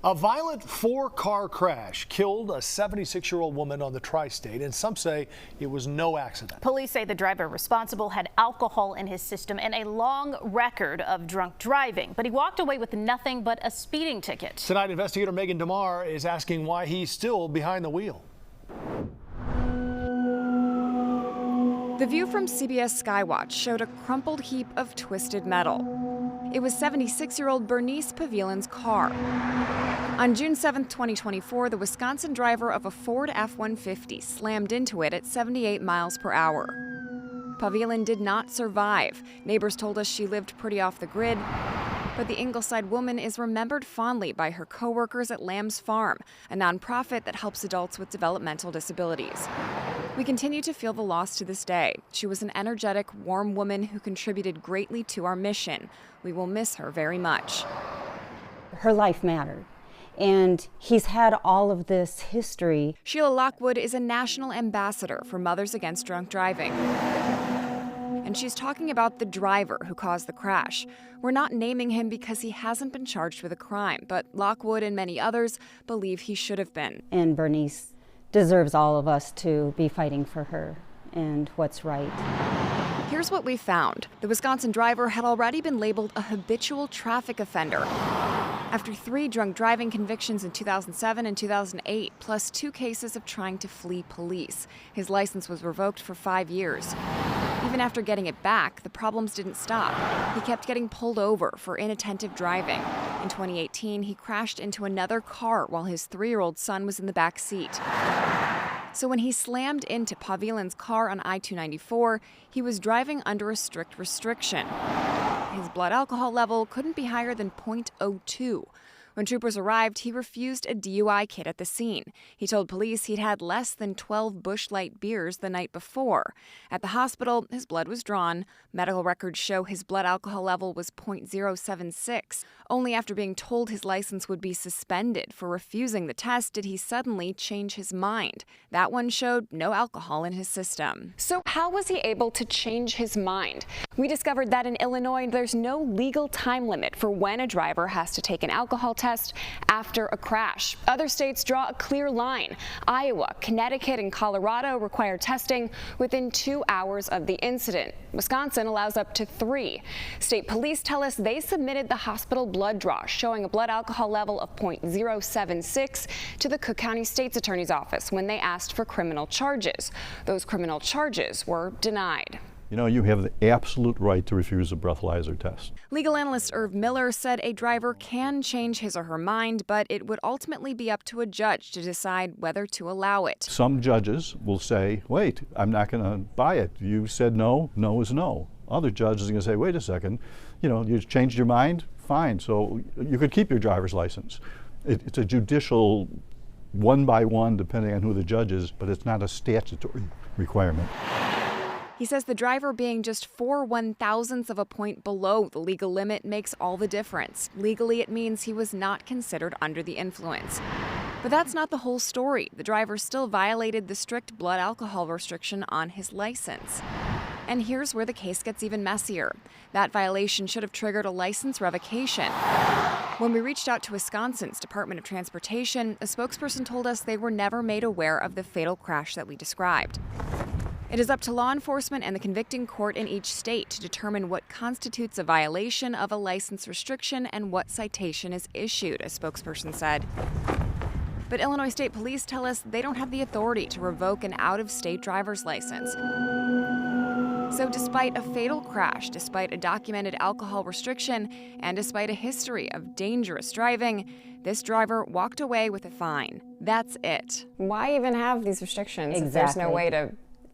A violent four-car crash killed a 76-year-old woman on the tri-state, and some say it was no accident. Police say the driver responsible had alcohol in his system and a long record of drunk driving, but he walked away with nothing but a speeding ticket. Tonight, investigator Megan DeMar is asking why he's still behind the wheel. The view from CBS Skywatch showed a crumpled heap of twisted metal. It was 76-year-old Bernice Pavilan's car. On June 7, 2024, the Wisconsin driver of a Ford F-150 slammed into it at 78 miles per hour. Pavilan did not survive. Neighbors told us she lived pretty off the grid, but the Ingleside woman is remembered fondly by her coworkers at Lamb's Farm, a nonprofit that helps adults with developmental disabilities. We continue to feel the loss to this day. She was an energetic, warm woman who contributed greatly to our mission. We will miss her very much. Her life mattered, and he's had all of this history. Sheila Lockwood is a national ambassador for Mothers Against Drunk Driving. And she's talking about the driver who caused the crash. We're not naming him because he hasn't been charged with a crime, but Lockwood and many others believe he should have been. And Bernice deserves all of us to be fighting for her and what's right. Here's what we found. The Wisconsin driver had already been labeled a habitual traffic offender after 3 drunk driving convictions in 2007 and 2008, plus 2 cases of trying to flee police. His license was revoked for 5 years. Even after getting it back, the problems didn't stop. He kept getting pulled over for inattentive driving. In 2018, he crashed into another car while his 3-year-old son was in the back seat. So when he slammed into Pavilan's car on I-294, he was driving under a strict restriction. His blood alcohol level couldn't be higher than .02. When troopers arrived, he refused a DUI kit at the scene. He told police he'd had less than 12 Busch Light beers the night before. At the hospital, his blood was drawn. Medical records show his blood alcohol level was .076. Only after being told his license would be suspended for refusing the test did he suddenly change his mind. That one showed no alcohol in his system. So how was he able to change his mind? We discovered that in Illinois, there's no legal time limit for when a driver has to take an alcohol test after a crash. Other states draw a clear line. Iowa, Connecticut, and Colorado require testing within 2 hours of the incident. Wisconsin allows up to 3. State police tell us they submitted the hospital blood draw showing a blood alcohol level of .076 to the Cook County State's Attorney's Office when they asked for criminal charges. Those criminal charges were denied. You know, you have the absolute right to refuse a breathalyzer test. Legal analyst Irv Miller said a driver can change his or her mind, but it would ultimately be up to a judge to decide whether to allow it. Some judges will say, wait, I'm not going to buy it. You said no, no is no. Other judges are going to say, wait a second, you know, you changed your mind? Fine, so you could keep your driver's license. It's a judicial one by one, depending on who the judge is, but it's not a statutory requirement. He says the driver being just 4 1,000ths of a point below the legal limit makes all the difference. Legally, it means he was not considered under the influence. But that's not the whole story. The driver still violated the strict blood alcohol restriction on his license. And here's where the case gets even messier. That violation should have triggered a license revocation. When we reached out to Wisconsin's Department of Transportation, a spokesperson told us they were never made aware of the fatal crash that we described. It is up to law enforcement and the convicting court in each state to determine what constitutes a violation of a license restriction and what citation is issued, a spokesperson said. But Illinois State Police tell us they don't have the authority to revoke an out-of-state driver's license. So despite a fatal crash, despite a documented alcohol restriction, and despite a history of dangerous driving, this driver walked away with a fine. That's it. Why even have these restrictions Exactly. if there's no way to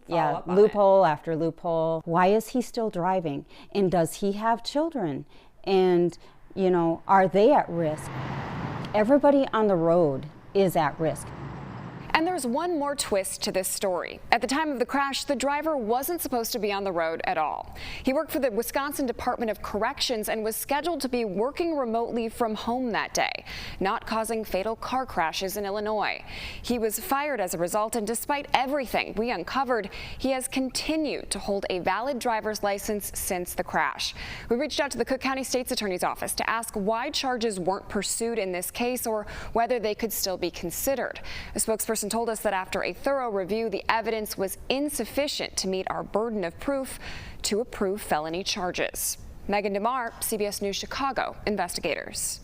follow up on loophole after loophole. Why is he still driving? And does he have children? And, you know, are they at risk? Everybody on the road is at risk. And there's one more twist to this story. At the time of the crash, the driver wasn't supposed to be on the road at all. He worked for the Wisconsin Department of Corrections and was scheduled to be working remotely from home that day, not causing fatal car crashes in Illinois. He was fired as a result, and despite everything we uncovered, he has continued to hold a valid driver's license since the crash. We reached out to the Cook County State's Attorney's Office to ask why charges weren't pursued in this case or whether they could still be considered. A spokesperson told us that after a thorough review, the evidence was insufficient to meet our burden of proof to approve felony charges. Megan DeMar, CBS News Chicago, investigators.